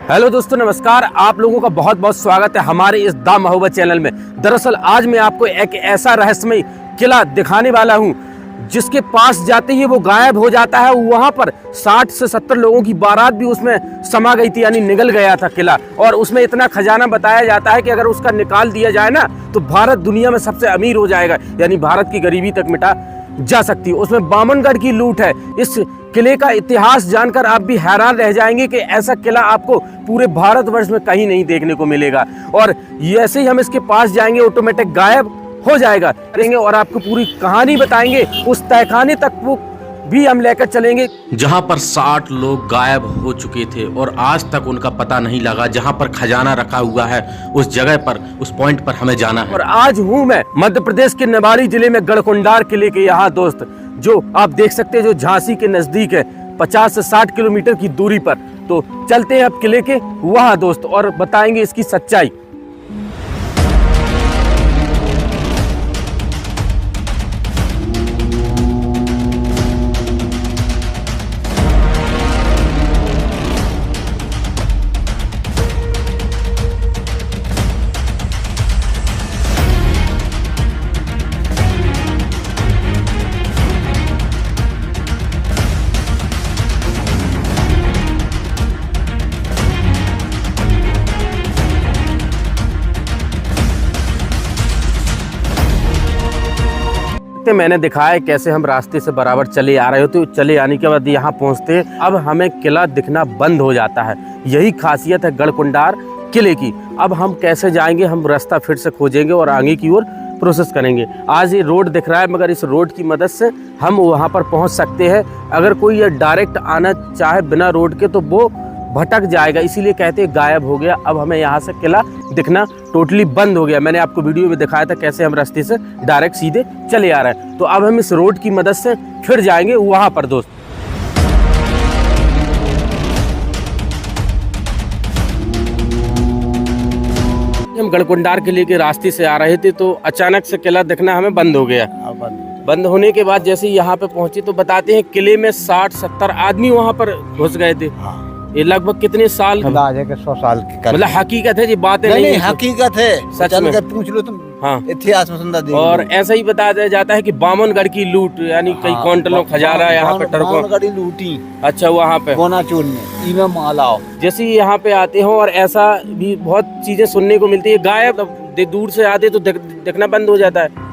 Hello दोस्तों, नमस्कार। आप लोगों का बहुत बहुत स्वागत है हमारे इस द महोबा चैनल में। दरअसल आज मैं आपको एक ऐसा रहस्यमय किला दिखाने वाला हूं जिसके पास जाते ही वो गायब हो जाता है। वहां पर 60 से 70 लोगों की बारात भी उसमें समा गई थी, यानी निगल गया था किला। और उसमें इतना खजाना बताया जाता है कि अगर उसका निकाल दिया जाए ना तो भारत दुनिया में सबसे अमीर हो जाएगा, यानी भारत की गरीबी तक मिटा जा सकती है। उसमें बामनगढ़ की लूट है। इस किले का इतिहास जानकर आप भी हैरान रह जाएंगे कि ऐसा किला आपको पूरे भारतवर्ष में कहीं नहीं देखने को मिलेगा। और जैसे ही हम इसके पास जाएंगे ऑटोमेटिक गायब हो जाएगा और आपको पूरी कहानी बताएंगे। उस तहखाने तक वो भी हम लेकर चलेंगे जहां पर 60 लोग गायब हो चुके थे और आज तक उनका पता नहीं लगा। जहां पर खजाना रखा हुआ है उस जगह पर, उस पॉइंट पर हमें जाना है। और आज हूं मैं मध्य प्रदेश के निवाड़ी जिले में गढ़कुंडार किले के यहाँ दोस्त, जो आप देख सकते हैं जो झांसी के नजदीक है, 50 से 60 किलोमीटर की दूरी पर। तो चलते हैं अब किले के वहाँ दोस्त और बताएंगे इसकी सच्चाई। मैंने दिखाया कैसे हम रास्ते से बराबर चले आ रहे होते, चले आने के बाद यहाँ पहुँचते हैं। अब हमें किला दिखना बंद हो जाता है। यही खासियत है गढ़कुंडार किले की। अब हम कैसे जाएंगे, हम रास्ता फिर से खोजेंगे और आगे की ओर प्रोसेस करेंगे। आज ये रोड दिख रहा है, मगर इस रोड की मदद से हम वहाँ पर पहुँच सकते हैं। अगर कोई ये डायरेक्ट आना चाहे बिना रोड के तो वो भटक जाएगा, इसीलिए कहते हैं गायब हो गया। अब हमें यहाँ से किला दिखना टोटली बंद हो गया। मैंने आपको वीडियो में दिखाया था कैसे हम रास्ते से डायरेक्ट सीधे चले आ रहे हैं। तो अब हम इस रोड की मदद से फिर जाएंगे वहाँ पर दोस्त। हम गढ़कुंडार किले के रास्ते से आ रहे थे तो अचानक से किला दिखना हमें बंद हो गया। बंद होने के बाद जैसे यहाँ पे पहुंचे तो बताते हैं किले में 60-70 आदमी वहाँ पर घुस गए थे। ये लगभग कितने साल? 100 साल की। मतलब हकीकत है, ये बातें नहीं हकीकत है, सच में पूछ लो तुम। हाँ, इतिहास में सुंदर। और ऐसा ही बताया जाता है कि बामनगढ़ की लूट, यानी कई क्विंटलों खजाना यहाँ पे बामनगढ़ लूटी। अच्छा, वहाँ पे बोनाचूर में इमाम मालाओ जैसे यहाँ पे आते हो और ऐसा भी बहुत चीजें सुनने को मिलती है। गायब दूर से आते तो दिखना बंद हो जाता है।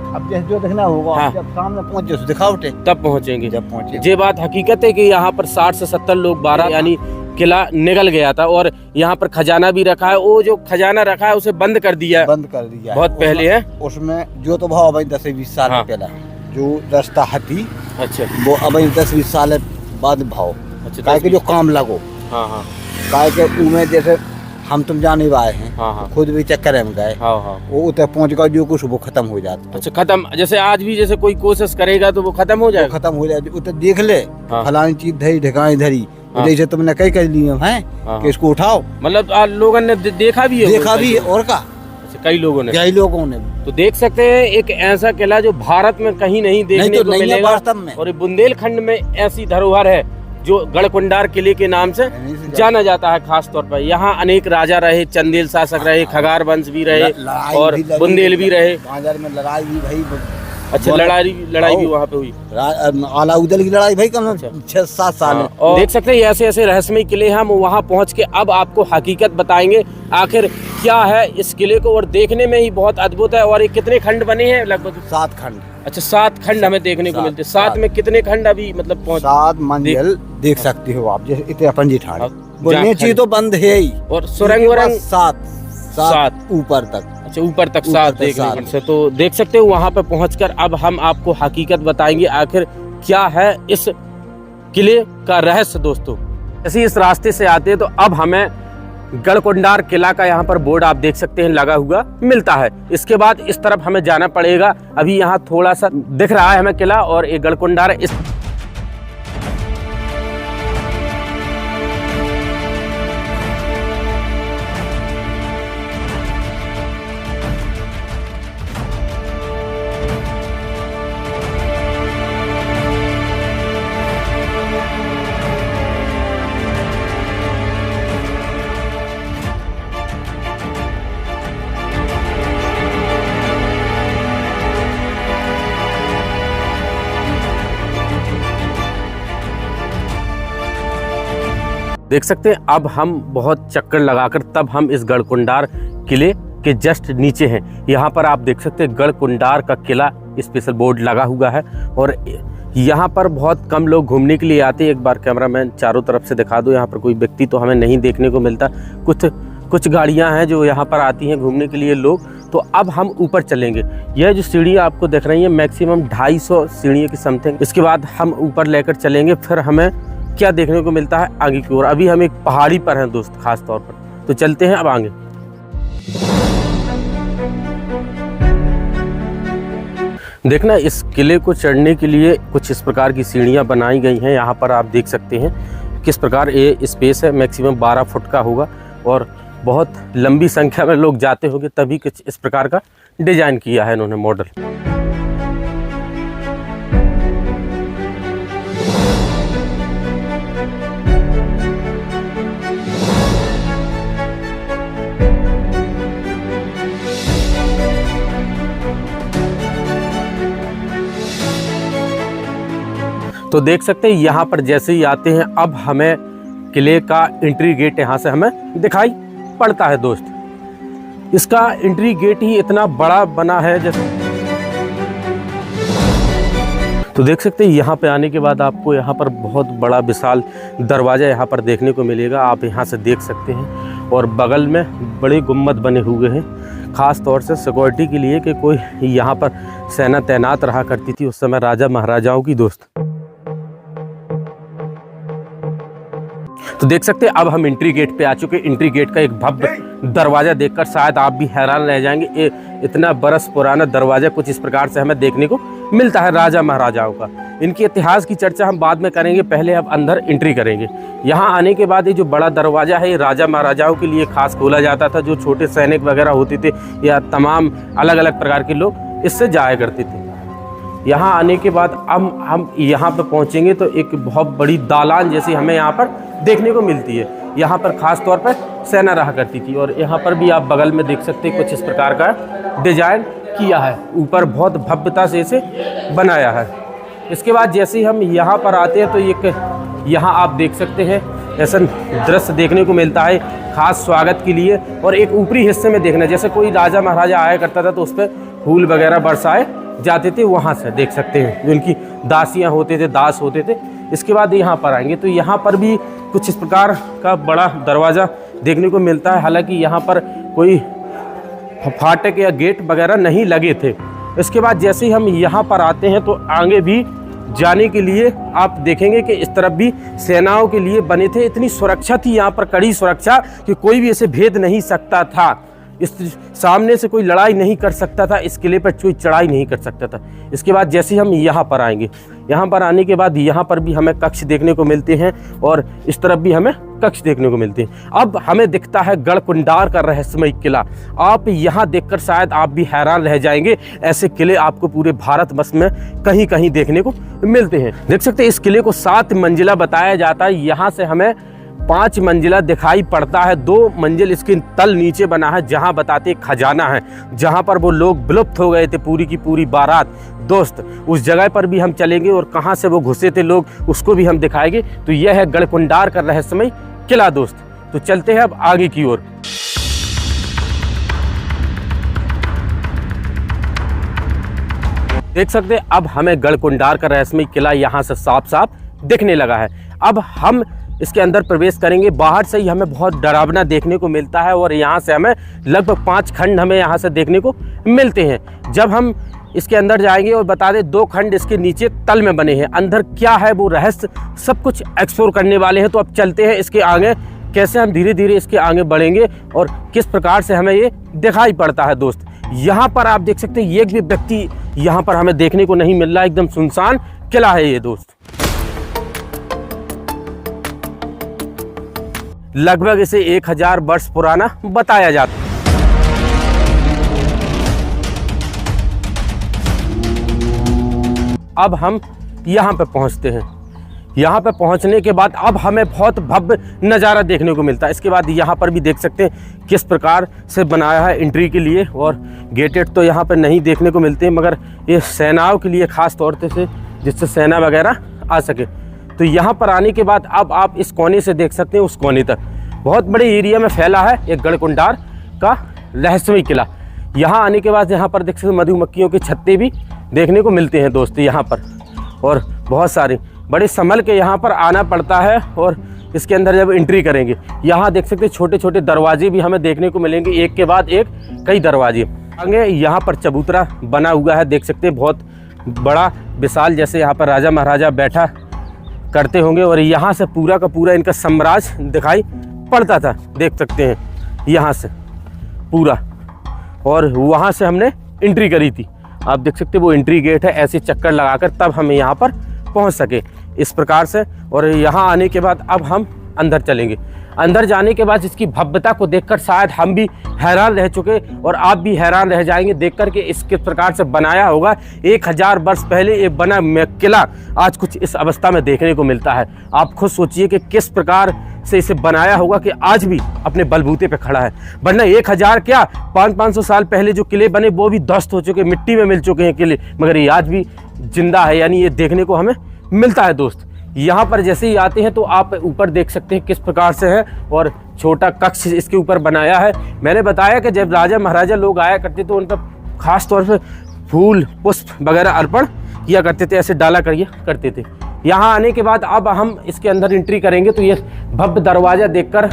अब जैसे जो देखना होगा, हाँ, जब सामने पहुंचे दिखावटे तब पहुंचेंगे। जब पहुंचे ये बात हकीकत है कि यहाँ पर 60 से 70 लोग 12 यानी किला निगल गया था और यहाँ पर खजाना भी रखा है। वो जो खजाना रखा है उसे बंद कर दिया बहुत पहले है। उसमें जो तो भाव अभी 10-20 साल पहला जो रास्ता हटी, अच्छा, वो अभी 10-20 साल बाद भाव। अच्छा, काय के जो काम लगो, हाँ हाँ, काय के उम्मीद जैसे हम तुम जाने वाले हैं, हाँ हाँ, खुद भी चक्कर में गए, हाँ हाँ, वो उतर पहुंच गया जो कुछ वो खत्म हो जाता। अच्छा, खत्म। जैसे आज भी जैसे कोई कोशिश करेगा तो वो खत्म हो जाएगा, खत्म हो जाए। उतर देख ले, हाँ, फलानी चीज धरी ढकाई धरी, हाँ, जैसे तुमने कई कर लिए हैं, हाँ, कि इसको उठाओ। मतलब लोगों ने देखा भी है और का कई लोगों ने तो देख सकते हैं एक ऐसा किला जो भारत में कहीं नहीं देखने को मिलेगा। और बुंदेलखंड में ऐसी धरोहर है जो गढ़कुंडार किले के नाम से जाना जाता है। खास तौर पर यहाँ अनेक राजा रहे, चंदेल शासक रहे, खगार वंश भी रहे और बुंदेल भी रहे। में लड़ाई भी भाई। अच्छा, लड़ाई भी वहाँ पे हुई। अलाउद्दीन की लड़ाई भाई कम 6-7 साल। और देख सकते हैं ऐसे ऐसे रहस्यमय किले। हम वहाँ पहुँच के अब आपको हकीकत बताएंगे आखिर क्या है इस किले को। और देखने में ही बहुत अद्भुत है। और ये कितने खंड बने हैं? लगभग 7 खंड। अच्छा, 7 खंड हमें देखने को मिलते हैं। 7 में कितने खंड अभी मतलब 7 मंजिल देख सकते हो आप। जैसे इतने पंजी ठाड़ नीचे तो बंद है ही, और सुरंग वरंग 7 ऊपर तक। अच्छा, ऊपर तक 7 देखने से। तो देख सकते हो वहाँ पे पहुँचकर अब हम आपको हकीकत बताएंगे आखिर क्या है इस किले का रहस्य दोस्तों। जैसे इस रास्ते से आते हैं तो अब हमें गढ़कुंडार किला का यहाँ पर बोर्ड आप देख सकते हैं लगा हुआ मिलता है। इसके बाद इस तरफ हमें जाना पड़ेगा। अभी यहाँ थोड़ा सा दिख रहा है हमें किला और ये गढ़कुंडार इस देख सकते हैं अब हम बहुत चक्कर लगाकर तब हम इस गढ़कुंडार किले के जस्ट नीचे हैं। यहाँ पर आप देख सकते हैं गढ़कुंडार का किला स्पेशल बोर्ड लगा हुआ है और यहाँ पर बहुत कम लोग घूमने के लिए आते हैं। एक बार कैमरामैन चारों तरफ से दिखा दो, यहाँ पर कोई व्यक्ति तो हमें नहीं देखने को मिलता। कुछ गाड़ियाँ हैं जो यहाँ पर आती हैं घूमने के लिए लोग। तो अब हम ऊपर चलेंगे। यह जो सीढ़ियाँ आपको दिख रही हैं मैक्सिमम 250 सीढ़ियों की समथिंग। इसके बाद हम ऊपर लेकर चलेंगे, फिर हमें क्या देखने को मिलता है आगे की ओर। अभी हम एक पहाड़ी पर हैं दोस्त खास तौर पर, तो चलते हैं अब आगे। देखना इस किले को चढ़ने के लिए कुछ इस प्रकार की सीढ़ियां बनाई गई हैं। यहाँ पर आप देख सकते हैं किस प्रकार ये स्पेस है, मैक्सिमम 12 फुट का होगा और बहुत लंबी संख्या में लोग जाते होंगे, तभी कुछ इस प्रकार का डिजाइन किया है इन्होंने मॉडल। तो देख सकते हैं यहाँ पर जैसे ही आते हैं अब हमें किले का एंट्री गेट यहाँ से हमें दिखाई पड़ता है दोस्त। इसका एंट्री गेट ही इतना बड़ा बना है जैसे, तो देख सकते हैं यहाँ पे आने के बाद आपको यहाँ पर बहुत बड़ा विशाल दरवाज़ा यहाँ पर देखने को मिलेगा। आप यहाँ से देख सकते हैं और बगल में बड़े गुम्बद बने हुए हैं, ख़ास तौर से सिक्योरिटी के लिए कि कोई यहाँ पर सेना तैनात रहा करती थी उस समय राजा महाराजाओं की दोस्त। तो देख सकते हैं अब हम एंट्री गेट पे आ चुके हैं। एंट्री गेट का एक भव्य दरवाज़ा देखकर शायद आप भी हैरान रह जाएंगे। ये इतना बरस पुराना दरवाज़ा कुछ इस प्रकार से हमें देखने को मिलता है राजा महाराजाओं का। इनके इतिहास की चर्चा हम बाद में करेंगे, पहले अब अंदर एंट्री करेंगे। यहाँ आने के बाद ये जो बड़ा दरवाज़ा है ये राजा महाराजाओं के लिए खास खोला जाता था। जो छोटे सैनिक वगैरह होते थे या तमाम अलग अलग प्रकार के लोग इससे जाया करते थे। यहाँ आने के बाद हम यहाँ पर पहुँचेंगे तो एक बहुत बड़ी दालान जैसी हमें यहाँ पर देखने को मिलती है। यहाँ पर ख़ास तौर पर सेना रहा करती थी और यहाँ पर भी आप बगल में देख सकते हैं कुछ इस प्रकार का डिजाइन किया है, ऊपर बहुत भव्यता से इसे बनाया है। इसके बाद जैसे ही हम यहाँ पर आते हैं तो एक यहाँ आप देख सकते हैं ऐसा दृश्य देखने को मिलता है खास स्वागत के लिए। और एक ऊपरी हिस्से में देखना, जैसे कोई राजा महाराजा आया करता था तो उस पर फूल वगैरह बरसाए जाते थे, वहाँ से देख सकते हैं जो उनकी दासियाँ होते थे, दास होते थे। इसके बाद यहाँ पर आएंगे तो यहाँ पर भी कुछ इस प्रकार का बड़ा दरवाज़ा देखने को मिलता है। हालांकि यहाँ पर कोई फाटक या गेट वगैरह नहीं लगे थे। इसके बाद जैसे ही हम यहाँ पर आते हैं तो आगे भी जाने के लिए आप देखेंगे कि इस तरफ भी सेनाओं के लिए बने थे। इतनी सुरक्षा थी यहाँ पर, कड़ी सुरक्षा, कि कोई भी इसे भेद नहीं सकता था। इस सामने से कोई लड़ाई नहीं कर सकता था, इस किले पर कोई चढ़ाई नहीं कर सकता था। इसके बाद जैसे हम यहाँ पर आएंगे, यहाँ पर आने के बाद यहाँ पर भी हमें कक्ष देखने को मिलते हैं और इस तरफ भी हमें कक्ष देखने को मिलते हैं। अब हमें दिखता है गढ़कुंडार का रहस्यमय किला। आप यहाँ देखकर शायद आप भी हैरान रह जाएंगे। ऐसे किले आपको पूरे भारतवर्ष में कहीं कहीं देखने को मिलते हैं। देख सकते हैं इस किले को 7 मंजिला बताया जाता है। यहाँ से हमें 5 मंजिला दिखाई पड़ता है। 2 मंजिल इसके तल नीचे बना है जहां बताते खजाना है, जहां पर वो लोग विलुप्त हो गए थे पूरी की पूरी बारात दोस्त। उस जगह पर भी हम चलेंगे और कहां से वो घुसे थे लोग उसको भी हम दिखाएंगे। तो यह है गढ़कुंडार का रहस्यमय किला दोस्त। तो चलते हैं अब आगे की ओर। देख सकते हैं अब हमें गढ़कुंडार का रहस्यमय किला यहाँ से साफ साफ दिखने लगा है। अब हम इसके अंदर प्रवेश करेंगे। बाहर से ही हमें बहुत डरावना देखने को मिलता है और यहाँ से हमें लगभग 5 खंड हमें यहाँ से देखने को मिलते हैं। जब हम इसके अंदर जाएंगे और बता दें 2 खंड इसके नीचे तल में बने हैं। अंदर क्या है वो रहस्य सब कुछ एक्सप्लोर करने वाले हैं। तो अब चलते हैं इसके आगे, कैसे हम धीरे धीरे इसके आगे बढ़ेंगे और किस प्रकार से हमें ये दिखाई पड़ता है दोस्त। यहाँ पर आप देख सकते हैं एक भी व्यक्ति यहाँ पर हमें देखने को नहीं मिल रहा, एकदम सुनसान किला है ये दोस्त। लगभग इसे 1000 वर्ष पुराना बताया जाता है। अब हम यहाँ पे पहुँचते हैं। यहाँ पे पहुँचने के बाद अब हमें बहुत भव्य नज़ारा देखने को मिलता है। इसके बाद यहाँ पर भी देख सकते हैं किस प्रकार से बनाया है एंट्री के लिए। और गेटेड तो यहाँ पर नहीं देखने को मिलते हैं, मगर ये सेनाओं के लिए ख़ास तौर से जिससे सेना वगैरह आ सके। तो यहाँ पर आने के बाद अब आप इस कोने से देख सकते हैं उस कोने तक बहुत बड़े एरिया में फैला है एक गढ़कुंडार का रहस्यमय किला। यहाँ आने के बाद यहाँ पर देख सकते मधुमक्खियों के छत्ते भी देखने को मिलते हैं दोस्त यहाँ पर, और बहुत सारे बड़े संभल के यहाँ पर आना पड़ता है। और इसके अंदर जब एंट्री करेंगे यहाँ देख सकते छोटे छोटे दरवाजे भी हमें देखने को मिलेंगे, एक के बाद एक कई दरवाजे। आगे यहाँ पर चबूतरा बना हुआ है, देख सकते हैं बहुत बड़ा विशाल, जैसे यहाँ पर राजा महाराजा बैठा करते होंगे। और यहाँ से पूरा का पूरा इनका साम्राज्य दिखाई पड़ता था, देख सकते हैं यहाँ से पूरा। और वहाँ से हमने एंट्री करी थी, आप देख सकते हैं वो एंट्री गेट है, ऐसे चक्कर लगाकर तब हमें यहाँ पर पहुँच सके इस प्रकार से। और यहाँ आने के बाद अब हम अंदर चलेंगे। अंदर जाने के बाद इसकी भव्यता को देखकर शायद हम भी हैरान रह चुके और आप भी हैरान रह जाएंगे देखकर कि इस किस प्रकार से बनाया होगा। 1000 वर्ष पहले ये बना किला आज कुछ इस अवस्था में देखने को मिलता है। आप खुद सोचिए कि किस प्रकार से इसे बनाया होगा कि आज भी अपने बलबूते पे खड़ा है। वरना 1000 क्या 500-500 साल पहले जो किले बने वो भी ध्वस्त हो चुके, मिट्टी में मिल चुके हैं किले, मगर ये आज भी जिंदा है, यानी ये देखने को हमें मिलता है दोस्त। यहाँ पर जैसे ही आते हैं तो आप ऊपर देख सकते हैं किस प्रकार से है, और छोटा कक्ष इसके ऊपर बनाया है। मैंने बताया कि जब राजा महाराजा लोग आया करते तो उन पर खास तौर पे फूल पुष्प वगैरह अर्पण किया करते थे, ऐसे डाला करते थे। यहाँ आने के बाद अब हम इसके अंदर एंट्री करेंगे तो ये भव्य दरवाजा देखकर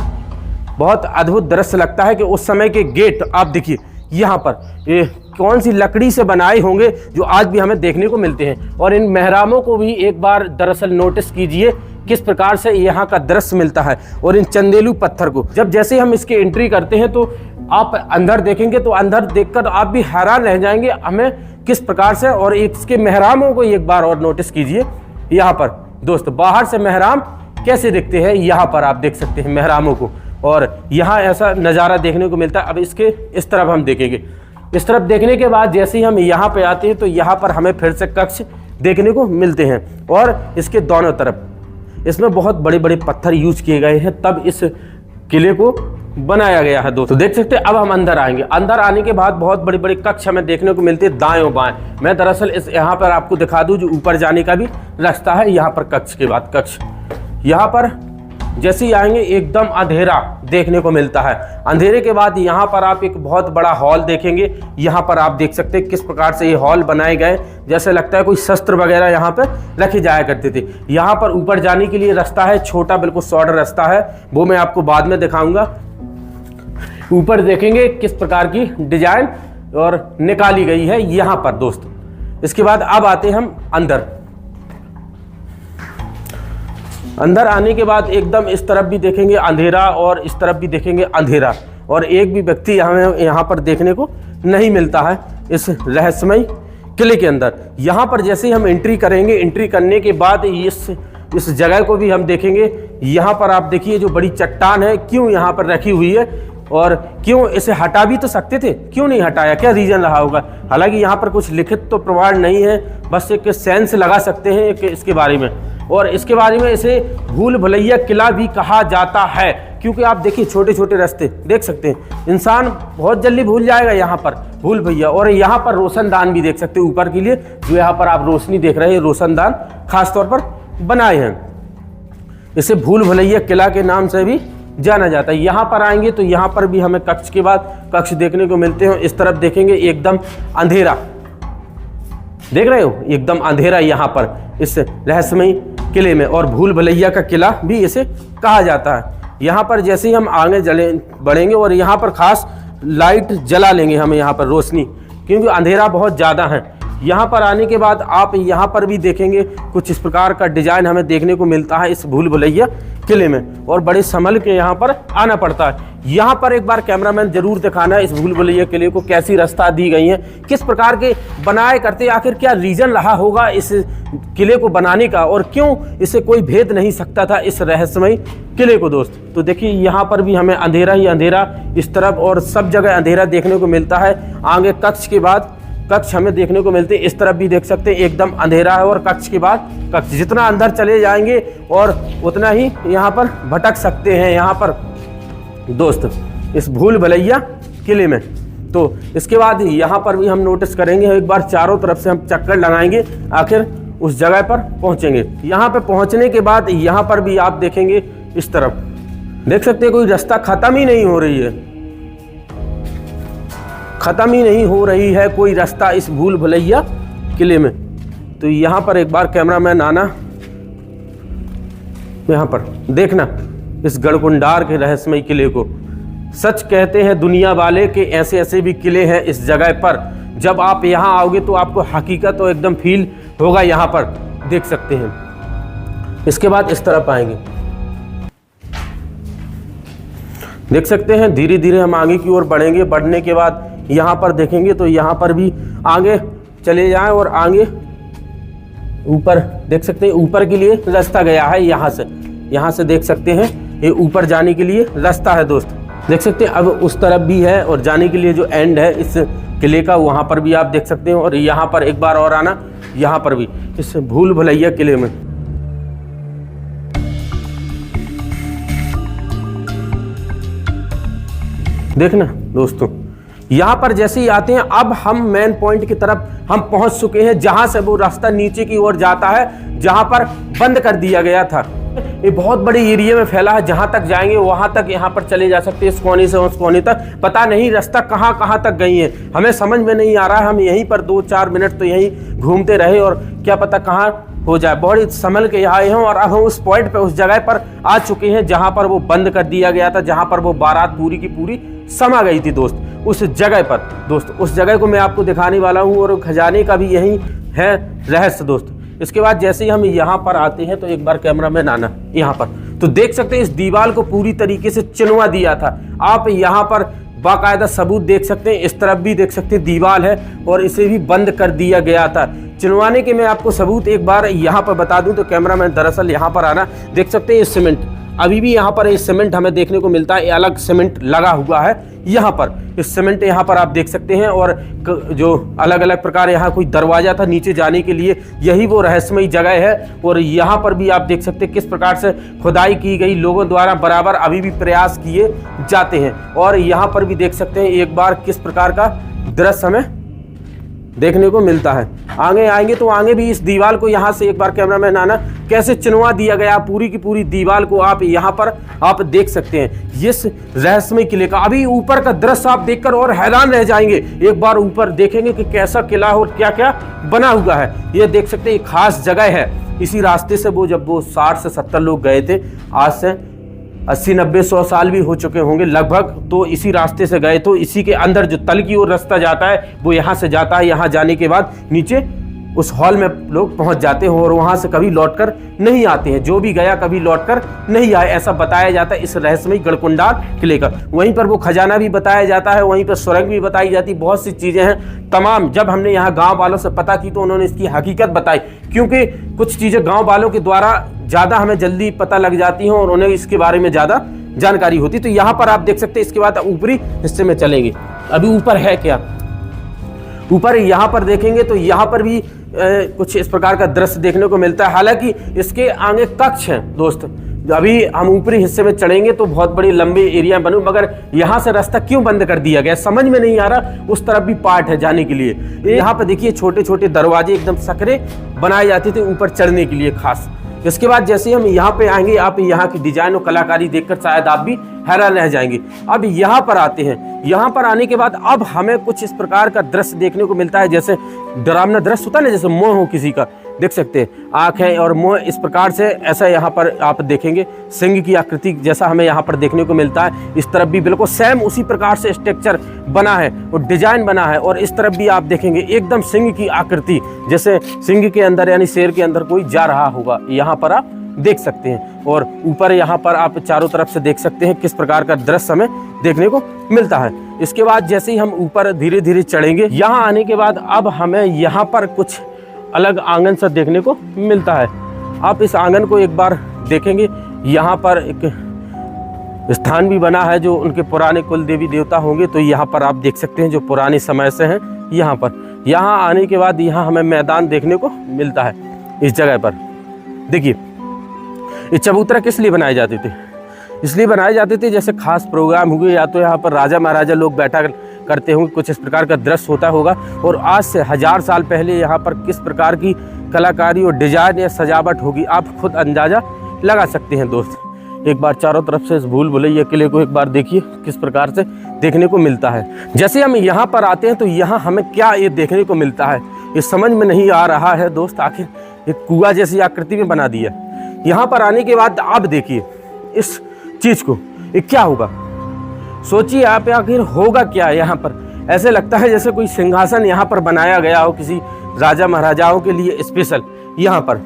बहुत अद्भुत दृश्य लगता है कि उस समय के गेट आप देखिए यहाँ पर ये कौन सी लकड़ी से बनाए होंगे जो आज भी हमें देखने को मिलते हैं। और इन मेहरामों को भी एक बार दरअसल नोटिस कीजिए किस प्रकार से यहाँ का दृश्य मिलता है। और इन चंदेलू पत्थर को जब जैसे हम इसके एंट्री करते हैं तो आप अंदर देखेंगे तो अंदर देखकर आप भी हैरान रह जाएंगे हमें किस प्रकार से। और इसके मेहरामों को एक बार और नोटिस कीजिए यहाँ पर दोस्त, बाहर से मेहराम कैसे दिखते हैं यहाँ पर आप देख सकते हैं मेहरामों को, और यहाँ ऐसा नज़ारा देखने को मिलता है। अब इसके इस तरफ हम देखेंगे, इस तरफ देखने के बाद जैसे ही हम यहाँ पे आते हैं तो यहाँ पर हमें फिर से कक्ष देखने को मिलते हैं। और इसके दोनों तरफ इसमें बहुत बड़े बड़े पत्थर यूज किए गए हैं, तब इस किले को बनाया गया है दोस्तों। देख सकते हैं अब हम अंदर आएंगे। अंदर आने के बाद बहुत बड़े बड़े कक्ष हमें देखने को मिलते हैं दाएं बाएं। मैं दरअसल इस यहाँ पर आपको दिखा दूं जो ऊपर जाने का भी रास्ता है। यहाँ पर कक्ष के बाद कक्ष, यहाँ पर जैसे ही आएंगे एकदम अंधेरा देखने को मिलता है। अंधेरे के बाद यहाँ पर आप एक बहुत बड़ा हॉल देखेंगे। यहाँ पर आप देख सकते हैं किस प्रकार से ये हॉल बनाए गए, जैसे लगता है कोई शस्त्र वगैरह यहाँ पर रखे जाया करते थे। यहाँ पर ऊपर जाने के लिए रास्ता है, छोटा बिल्कुल शॉर्ट रास्ता है, वो मैं आपको बाद में दिखाऊंगा। ऊपर देखेंगे किस प्रकार की डिजाइन और निकाली गई है यहाँ पर दोस्त। इसके बाद अब आते हैं हम अंदर। अंदर आने के बाद एकदम इस तरफ भी देखेंगे अंधेरा और इस तरफ भी देखेंगे अंधेरा, और एक भी व्यक्ति हमें यहाँ पर देखने को नहीं मिलता है इस रहस्यमय किले के अंदर। यहाँ पर जैसे ही हम एंट्री करेंगे, एंट्री करने के बाद इस जगह को भी हम देखेंगे। यहाँ पर आप देखिए जो बड़ी चट्टान है क्यों यहाँ पर रखी हुई है, और क्यों इसे हटा भी तो सकते थे, क्यों नहीं हटाया, क्या रीज़न रहा होगा। हालांकि यहाँ पर कुछ लिखित तो प्रमाण नहीं है, बस एक सेंस लगा सकते हैं इसके बारे में। और इसके बारे में इसे भूल भुलैया किला भी कहा जाता है, क्योंकि आप देखिए छोटे छोटे रास्ते देख सकते हैं, इंसान बहुत जल्दी भूल जाएगा यहाँ पर भूल भैया। और यहाँ पर रोशनदान भी देख सकते हैं ऊपर के लिए, जो यहाँ पर आप रोशनी देख रहे हैं, रोशनदान खास तौर पर बनाए हैं। इसे भूल भुलैया किला के नाम से भी जाना जाता है। यहाँ पर आएंगे तो यहाँ पर भी हमें कक्ष के बाद कक्ष देखने को मिलते हैं। इस तरफ देखेंगे एकदम अंधेरा, देख रहे हो एकदम अंधेरा यहाँ पर इस रहस्यमय किले में, और भूल भुलैया का किला भी इसे कहा जाता है। यहाँ पर जैसे ही हम आगे बढ़ेंगे और यहाँ पर खास लाइट जला लेंगे हमें यहाँ पर रोशनी, क्योंकि अंधेरा बहुत ज़्यादा है। यहाँ पर आने के बाद आप यहाँ पर भी देखेंगे कुछ इस प्रकार का डिजाइन हमें देखने को मिलता है इस भूल भुलैया किले में, और बड़े संभल के यहाँ पर आना पड़ता है। यहाँ पर एक बार कैमरामैन जरूर दिखाना इस भूल भुलैया किले को कैसी रास्ता दी गई है, किस प्रकार के बनाए करते, आखिर क्या रीजन रहा होगा इस किले को बनाने का, और क्यों इसे कोई भेद नहीं सकता था इस रहस्यमय किले को दोस्त। तो देखिए यहाँ पर भी हमें अंधेरा ही अंधेरा इस तरफ और सब जगह अंधेरा देखने को मिलता है। आगे कक्ष के बाद कक्ष हमें देखने को मिलते हैं, इस तरफ भी देख सकते हैं एकदम अंधेरा है, और कक्ष के बाद कक्ष। जितना अंदर चले जाएंगे और उतना ही यहाँ पर भटक सकते हैं यहाँ पर दोस्त इस भूल भुलैया किले में। तो इसके बाद यहाँ पर भी हम नोटिस करेंगे, एक बार चारों तरफ से हम चक्कर लगाएंगे, आखिर उस जगह पर पहुंचेंगे। यहाँ पे पहुंचने के बाद यहाँ पर भी आप देखेंगे इस तरफ देख सकते हैं कोई रास्ता खत्म ही नहीं हो रही है, खत्म ही नहीं हो रही है कोई रास्ता इस भूल भुलैया किले में। तो यहाँ पर एक बार कैमरामैन आना, यहाँ पर देखना इस गढ़कुंडार के रहस्यमय किले को। सच कहते हैं दुनिया वाले कि ऐसे ऐसे भी किले हैं इस जगह पर। जब आप यहाँ आओगे तो आपको हकीकत तो एकदम फील होगा, यहाँ पर देख सकते हैं। इसके बाद इस तरफ आएंगे, देख सकते हैं धीरे धीरे हम आगे की ओर बढ़ेंगे। बढ़ने के बाद यहाँ पर देखेंगे तो यहाँ पर भी आगे चले जाएं और आगे ऊपर देख सकते हैं ऊपर के लिए रास्ता गया है। यहाँ से देख सकते हैं ये ऊपर जाने के लिए रास्ता है दोस्त, देख सकते हैं। अब उस तरफ भी है और जाने के लिए जो एंड है इस किले का वहाँ पर भी आप देख सकते हैं। और यहाँ पर एक बार और आना, यहाँ पर भी इस भूल भुलैया किले में। देखना दोस्तों, यहाँ पर जैसे ही आते हैं अब हम मेन पॉइंट की तरफ हम पहुंच चुके हैं, जहां से वो रास्ता नीचे की ओर जाता है, जहां पर बंद कर दिया गया था। ये बहुत बड़े एरिया में फैला है, जहां तक जाएंगे वहां तक यहाँ पर चले जा सकते हैं, इस कोने से उस कोने तक। पता नहीं रास्ता कहाँ तक गई है, हमें समझ में नहीं आ रहा है। हम यहीं पर 2-4 मिनट तो यहीं घूमते रहे और क्या पता कहाँ हो जाए। बहुत संभल के यहाँ आए हैं और अब हम उस पॉइंट पे उस जगह पर आ चुके हैं जहां पर वो बंद कर दिया गया था, जहां पर वो बारात पूरी की पूरी समा गई थी दोस्त। उस जगह पर दोस्त, उस जगह को मैं आपको दिखाने वाला हूं और खजाने का भी यही है रहस्य दोस्त। इसके बाद जैसे ही हम यहाँ पर आते हैं तो एक बार कैमरामैन आना, यहाँ पर तो देख सकते हैं इस दीवार को पूरी तरीके से चिनवा दिया था। आप यहाँ पर बाकायदा सबूत देख सकते हैं, इस तरफ भी देख सकते हैं दीवार है और इसे भी बंद कर दिया गया था। चिनवाने के मैं आपको सबूत एक बार यहाँ पर बता दूं तो कैमरामैन दरअसल यहाँ पर आना, देख सकते हैं ये सीमेंट, अभी भी यहाँ पर ये सीमेंट हमें देखने को मिलता है। ये अलग सीमेंट लगा हुआ है यहाँ पर, इस सीमेंट यहाँ पर आप देख सकते हैं। और जो अलग अलग प्रकार यहाँ कोई दरवाजा था नीचे जाने के लिए, यही वो रहस्यमयी जगह है। और यहाँ पर भी आप देख सकते हैं किस प्रकार से खुदाई की गई, लोगों द्वारा बराबर अभी भी प्रयास किए जाते हैं। और यहाँ पर भी देख सकते हैं एक बार किस प्रकार का दृश्य हमें देखने को मिलता है। आगे आएंगे तो आगे भी इस दीवार को यहाँ से एक बार कैमरामैन आना, कैसे चिनवा दिया गया पूरी की पूरी दीवार को आप यहाँ पर आप देख सकते हैं। इस रहस्यमय किले का अभी ऊपर का दृश्य आप देखकर और हैरान रह जाएंगे। एक बार ऊपर देखेंगे कि कैसा किला और क्या क्या बना हुआ है। ये देख सकते हैं खास जगह है। इसी रास्ते से वो जब वो 60 से 70 लोग गए थे, आज से 80-90-100 साल भी हो चुके होंगे लगभग, तो इसी रास्ते से गए। तो इसी के अंदर जो तल की ओर रास्ता जाता है वो यहाँ से जाता है। यहाँ जाने के बाद नीचे उस हॉल में लोग पहुँच जाते हैं और वहाँ से कभी लौटकर नहीं आते हैं। जो भी गया कभी लौटकर नहीं आए, ऐसा बताया जाता है इस रहस्यमयी गढ़कुंडार किले का। वहीं पर वो खजाना भी बताया जाता है, वहीं पर सुरंग भी बताई जाती, बहुत सी चीज़ें हैं तमाम। जब हमने यहाँ गाँव वालों से पता की तो उन्होंने इसकी हकीकत बताई, क्योंकि कुछ चीज़ें गाँव वालों के द्वारा ज़्यादा हमें जल्दी पता लग जाती हैं और उन्हें इसके बारे में ज़्यादा जानकारी होती। तो यहाँ पर आप देख सकते हैं। इसके बाद ऊपरी हिस्से में चलेंगे, अभी ऊपर है क्या, ऊपर यहाँ पर देखेंगे तो यहाँ पर भी कुछ इस प्रकार का दृश्य देखने को मिलता है। हालांकि इसके आगे कक्ष हैं दोस्त, अभी हम ऊपरी हिस्से में चढ़ेंगे तो बहुत बड़ी लंबी एरिया बनू, मगर यहाँ से रास्ता क्यों बंद कर दिया गया समझ में नहीं आ रहा। उस तरफ भी पार्ट है जाने के लिए। यहाँ पर देखिए छोटे छोटे दरवाजे एकदम सकरे बनाए जाते थे ऊपर चढ़ने के लिए खास। इसके बाद जैसे हम यहाँ पे आएंगे, आप यहाँ की डिजाइन और कलाकारी देखकर शायद आप भी हैरान रह जाएंगे। अब यहाँ पर आते हैं, यहाँ पर आने के बाद अब हमें कुछ इस प्रकार का दृश्य देखने को मिलता है, जैसे डरावना दृश्य होता है ना, जैसे मोह हो किसी का, देख सकते हैं आँखें और मुंह इस प्रकार से, ऐसा यहाँ पर आप देखेंगे सिंह की आकृति जैसा हमें यहाँ पर देखने को मिलता है। इस तरफ भी बिल्कुल सेम उसी प्रकार से स्ट्रक्चर बना है और डिजाइन बना है। और इस तरफ भी आप देखेंगे एकदम सिंह की आकृति, जैसे सिंह के अंदर यानी शेर के अंदर कोई जा रहा होगा, यहाँ पर आप देख सकते हैं। और ऊपर यहाँ पर आप चारों तरफ से देख सकते हैं किस प्रकार का दृश्य हमें देखने को मिलता है। इसके बाद जैसे ही हम ऊपर धीरे धीरे चढ़ेंगे, यहाँ आने के बाद अब हमें यहाँ पर कुछ अलग आंगन सा देखने को मिलता है। आप इस आंगन को एक बार देखेंगे, यहाँ पर एक स्थान भी बना है जो उनके पुराने कुल देवी देवता होंगे। तो यहाँ पर आप देख सकते हैं जो पुराने समय से हैं। यहाँ आने के बाद यहाँ हमें मैदान देखने को मिलता है। इस जगह पर देखिए ये चबूतरा किस लिए बनाए जाते थे, इसलिए बनाए जाते थे जैसे खास प्रोग्राम हुए, या तो यहाँ पर राजा महाराजा लोग बैठा करते होंगे, कुछ इस प्रकार का दृश्य होता होगा। और आज से 1000 साल पहले यहाँ पर किस प्रकार की कलाकारी और डिजाइन या सजावट होगी, आप खुद अंदाजा लगा सकते हैं दोस्त। एक बार चारों तरफ से इस भूल भुलैया किले को एक बार देखिए किस प्रकार से देखने को मिलता है। जैसे हम यहाँ पर आते हैं तो यहाँ हमें क्या ये देखने को मिलता है ये समझ में नहीं आ रहा है दोस्त। आखिर एक कुआं जैसी आकृति में बना दिया। यहाँ पर आने के बाद आप देखिए इस चीज को, ये क्या होगा, सोचिए आप, आखिर होगा क्या यहाँ पर। ऐसे लगता है जैसे कोई सिंहासन यहाँ पर बनाया गया हो किसी राजा महाराजाओं के लिए स्पेशल, यहाँ पर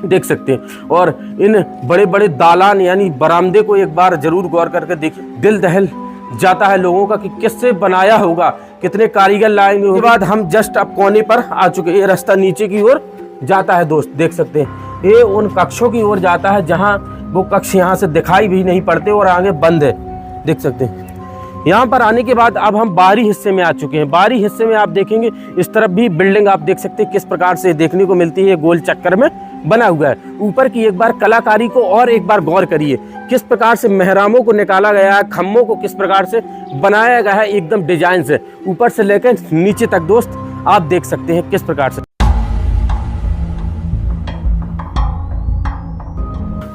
देख सकते हैं। और इन बड़े बड़े दालान यानी बरामदे को एक बार जरूर गौर करके देखिए, दिल दहल जाता है लोगों का कि किससे बनाया होगा, कितने कारीगर लाएंगे। उसके बाद हम जस्ट अब कोने पर आ चुके हैं। ये रास्ता नीचे की ओर जाता है दोस्त, देख सकते हैं। ये उन कक्षों की ओर जाता है जहां वो कक्ष यहाँ से दिखाई भी नहीं पड़ते और आगे बंद है, देख सकते हैं। यहाँ पर आने के बाद अब हम बाहरी हिस्से में आ चुके हैं। बाहरी हिस्से में आप देखेंगे इस तरफ भी बिल्डिंग आप देख सकते हैं किस प्रकार से देखने को मिलती है, गोल चक्कर में बना हुआ है। ऊपर की एक बार कलाकारी को और एक बार गौर करिए, किस प्रकार से मेहरामों को निकाला गया है, खम्भों को किस प्रकार से बनाया गया है एकदम डिजाइन से, ऊपर से लेकर नीचे तक दोस्त आप देख सकते हैं किस प्रकार से।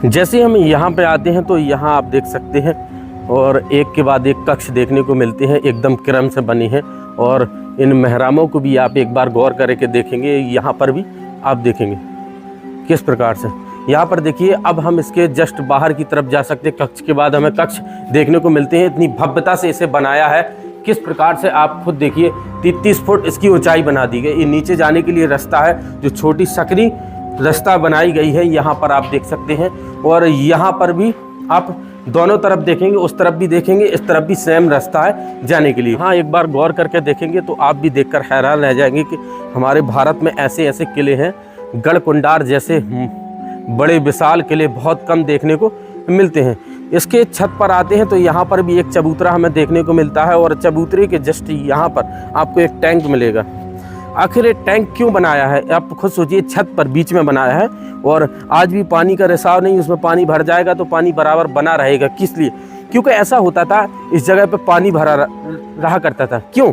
जैसे हम यहाँ पे आते हैं तो यहाँ आप देख सकते हैं और एक के बाद एक कक्ष देखने को मिलते हैं, एकदम क्रम से बनी है। और इन मेहरामों को भी आप एक बार गौर करके देखेंगे, यहाँ पर भी आप देखेंगे किस प्रकार से। यहाँ पर देखिए अब हम इसके जस्ट बाहर की तरफ जा सकते हैं। कक्ष के बाद हमें कक्ष देखने को मिलते हैं, इतनी भव्यता से इसे बनाया है किस प्रकार से, आप खुद देखिए 33 फुट इसकी ऊंचाई बना दी गई। ये नीचे जाने के लिए रास्ता है, जो छोटी सकरी रास्ता बनाई गई है, यहाँ पर आप देख सकते हैं। और यहाँ पर भी आप दोनों तरफ देखेंगे, उस तरफ भी देखेंगे, इस तरफ भी सेम रास्ता है जाने के लिए। हाँ, एक बार गौर करके देखेंगे तो आप भी देखकर हैरान रह जाएंगे कि हमारे भारत में ऐसे ऐसे किले हैं, गढ़कुंडार जैसे बड़े विशाल किले बहुत कम देखने को मिलते हैं। इसके छत पर आते हैं तो यहाँ पर भी एक चबूतरा हमें देखने को मिलता है और चबूतरे के जस्ट यहाँ पर आपको एक टैंक मिलेगा। आखिर ये टैंक क्यों बनाया है आप खुद सोचिए, छत पर बीच में बनाया है और आज भी पानी का रिसाव नहीं, उसमें पानी भर जाएगा तो पानी बराबर बना रहेगा। किस लिए? क्योंकि ऐसा होता था इस जगह पे पानी भरा रहा करता था। क्यों?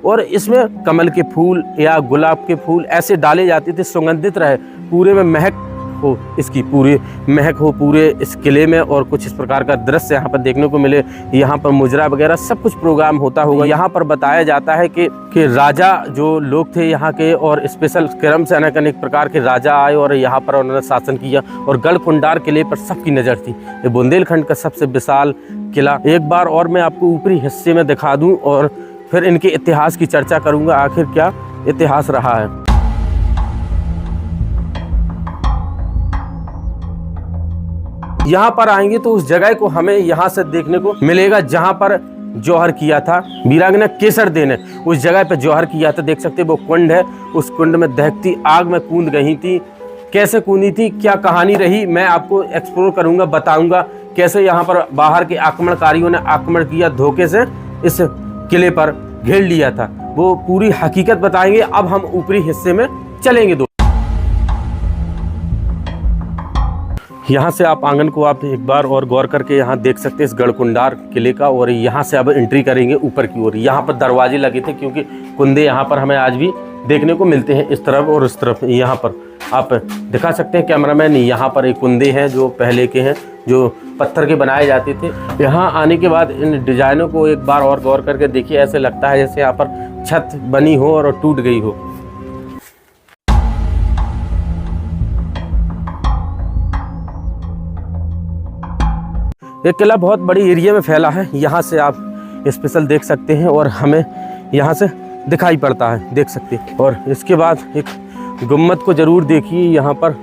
और इसमें कमल के फूल या गुलाब के फूल ऐसे डाले जाते थे, सुगंधित रहे, पूरे में महक हो, इसकी पूरी महक हो पूरे इस किले में। और कुछ इस प्रकार का दृश्य यहाँ पर देखने को मिले। यहाँ पर मुजरा वगैरह सब कुछ प्रोग्राम होता होगा। यहाँ पर बताया जाता है कि राजा जो लोग थे यहाँ के, और स्पेशल क्रम से अनेक प्रकार के राजा आए और यहाँ पर उन्होंने शासन किया। और गढ़कुंडार किले पर सबकी नज़र थी। ये बुंदेलखंड का सबसे विशाल किला। एक बार और मैं आपको ऊपरी हिस्से में दिखा दूँ और फिर इनके इतिहास की चर्चा करूँगा, आखिर क्या इतिहास रहा है। यहाँ पर आएंगे तो उस जगह को हमें यहाँ से देखने को मिलेगा जहाँ पर जौहर किया था वीरांगना केसरदे ने। उस जगह पे जौहर किया था, देख सकते हैं वो कुंड है। उस कुंड में दहकती आग में कूद गई थी। कैसे कूदी थी, क्या कहानी रही, मैं आपको एक्सप्लोर करूँगा, बताऊँगा कैसे यहाँ पर बाहर के आक्रमणकारियों ने आक्रमण किया, धोखे से इस किले पर घेर लिया था। वो पूरी हकीकत बताएंगे। अब हम ऊपरी हिस्से में चलेंगे। यहाँ से आप आंगन को आप एक बार और गौर करके यहाँ देख सकते हैं इस गढ़कुंडार किले का। और यहाँ से अब एंट्री करेंगे ऊपर की ओर। यहाँ पर दरवाजे लगे थे क्योंकि कुंदे यहाँ पर हमें आज भी देखने को मिलते हैं, इस तरफ और इस तरफ। यहाँ पर आप दिखा सकते हैं कैमरामैन, यहाँ पर एक कुंदे हैं जो पहले के हैं, जो पत्थर के बनाए जाते थे। यहाँ आने के बाद इन डिजाइनों को एक बार और गौर करके देखिए, ऐसे लगता है जैसे यहाँ पर छत बनी हो और टूट गई हो। ये किला बहुत बड़ी एरिया में फैला है। यहाँ से आप स्पेशल देख सकते हैं और हमें यहाँ से दिखाई पड़ता है, देख सकते हैं। और इसके बाद एक गुम्मद को ज़रूर देखिए, यहाँ पर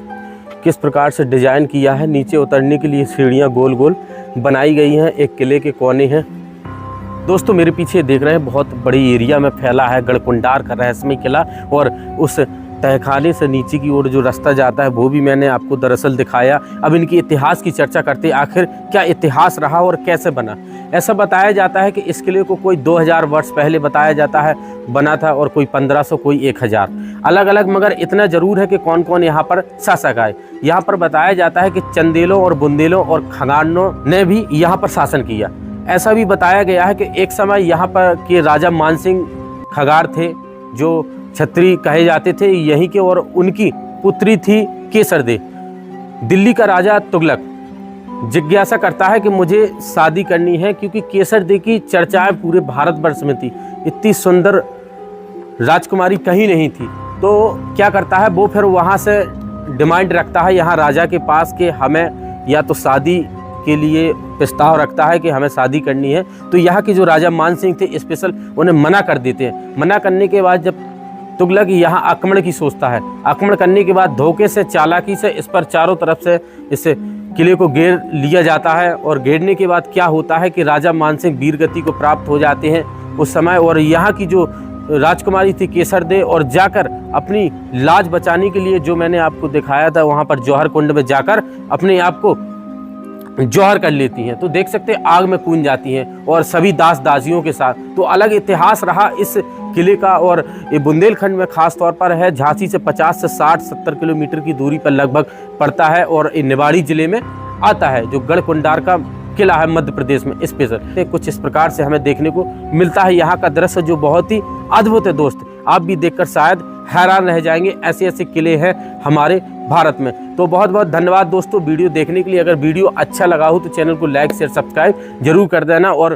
किस प्रकार से डिज़ाइन किया है। नीचे उतरने के लिए सीढ़ियाँ गोल गोल बनाई गई हैं, एक किले के कोने हैं। दोस्तों मेरे पीछे देख रहे हैं बहुत बड़ी एरिया में फैला है गढ़कुंडार का रहस्यमय किला। और उस तहखाने से नीचे की ओर जो रास्ता जाता है वो भी मैंने आपको दरअसल दिखाया। अब इनकी इतिहास की चर्चा करते हैं, आखिर क्या इतिहास रहा और कैसे बना। ऐसा बताया जाता है कि इस किले को कोई 2000 वर्ष पहले बताया जाता है बना था, और कोई 1500, कोई 1000, अलग अलग। मगर इतना ज़रूर है कि कौन कौन यहाँ पर शासक आए। यहाँ पर बताया जाता है कि चंदेलों और बुंदेलों और खगानों ने भी यहाँ पर शासन किया। ऐसा भी बताया गया है कि एक समय यहाँ पर के राजा मानसिंह खगार थे, जो छत्री कहे जाते थे यहीं के, और उनकी पुत्री थी केसर दे। दिल्ली का राजा तुगलक जिज्ञासा करता है कि मुझे शादी करनी है, क्योंकि केसर दे की चर्चाएं पूरे भारतवर्ष में थी। इतनी सुंदर राजकुमारी कहीं नहीं थी। तो क्या करता है वो, फिर वहाँ से डिमांड रखता है यहाँ राजा के पास कि हमें या तो शादी के लिए प्रस्ताव रखता है कि हमें शादी करनी है। तो यहाँ के जो राजा मान सिंह थे स्पेशल उन्हें मना कर देते हैं। मना करने के बाद जब तुगलक यहाँ आक्रमण की सोचता है, आक्रमण करने के बाद धोखे से, चालाकी से इस पर चारों तरफ से इस किले को घेर लिया जाता है। और घेरने के बाद क्या होता है कि राजा मानसिंह वीरगति को प्राप्त हो जाते हैं उस समय। और यहाँ की जो राजकुमारी थी केसर दे, और जाकर अपनी लाज बचाने के लिए, जो मैंने आपको दिखाया था वहाँ पर जौहर कुंड में जाकर अपने आप को जौहर कर लेती हैं। तो देख सकते हैं आग में कूद जाती हैं और सभी दास दासियों के साथ। तो अलग इतिहास रहा इस किले का। और ये बुंदेलखंड में खास तौर पर है। झांसी से 50 से 60-70 किलोमीटर की दूरी पर लगभग पड़ता है और ये निवाड़ी जिले में आता है, जो गढ़कुंडार का किला है मध्य प्रदेश में स्पेशल। कुछ इस प्रकार से हमें देखने को मिलता है यहाँ का दृश्य, जो बहुत ही अद्भुत है दोस्त। आप भी देखकर शायद हैरान रह जाएंगे, ऐसे ऐसे किले हैं हमारे भारत में। तो बहुत बहुत धन्यवाद दोस्तों वीडियो देखने के लिए। अगर वीडियो अच्छा लगा हो तो चैनल को लाइक शेयर सब्सक्राइब जरूर कर देना। और